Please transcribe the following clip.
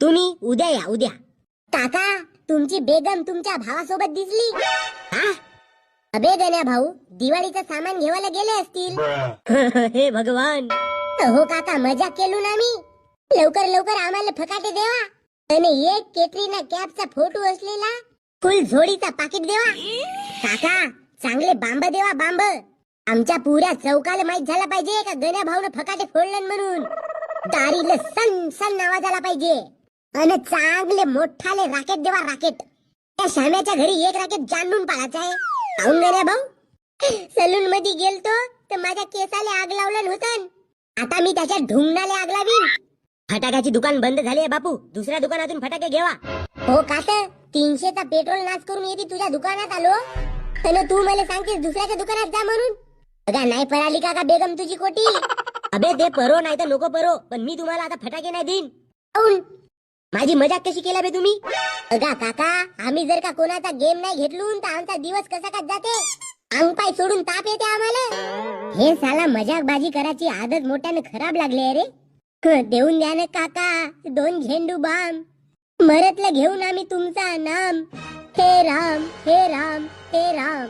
तुम्ही उद्या या उद्या. काका तुमची बेगम तुमच्या भावासोबत दिसली. हा अबे गण्या भाऊ दिवाळीचं सामान घेवायला गेले असतील. हे भगवान. हो काका मजाक केलो ना मी. लवकर लवकर आम्हाला फकाटे देवा आणि एक केटरीना कॅपचा फोटो असलेला फुल झोडीचा पाकिट देवा. काका चांगले बांब देवा बांब. आमच्या पुऱ्या चौकाला माहित झाला पाहिजे का गण्या भाऊन फकाटे फोडलं म्हणून. दारीला सन सन आवाज आला पाहिजे आणि चांगले मोठाले राकेट देवा राकेट. त्या श्याम्याच्या घरी एक राकेट जाणून पाडायचा आहे. काहून गण्या भाऊ सलून मध्ये गेलतो तर माझ्या केसाला आग लावलं होतं. आता मी त्याच्या ढुंगणाला आग लावीन. फटाक्याची दुकान बंद झाली आहे बापू. दुसऱ्या दुकानातून फटाके घेवा. हो कात 300चा पेट्रोल नाच करून येते तुझ्या दुकानात आलो आणि तू मला सांगतेस दुसऱ्याच्या दुकानात जा म्हणून. अगा नाही पळाली का बेगम तुझी कोटी. अबे ते परो नाही तर नको परो पण मी तुम्हाला आता फटाके नाही देईन. माझी मजाक कशी केला बे तुम्ही. अगा काका आम्ही जर का कोणाचा गेम नाही घेतलून तर आमचा दिवस कसा का जाते. अंग पाय सोडून ताप येते आम्हाला. हे साला मजाकबाजी करायची आदत मोठ्याने खराब लागली रे. देऊन द्या ना काका 2 झेंडू बाम. मरतलं घेऊन आम्ही तुमचा नाम. हे राम हे राम हे राम.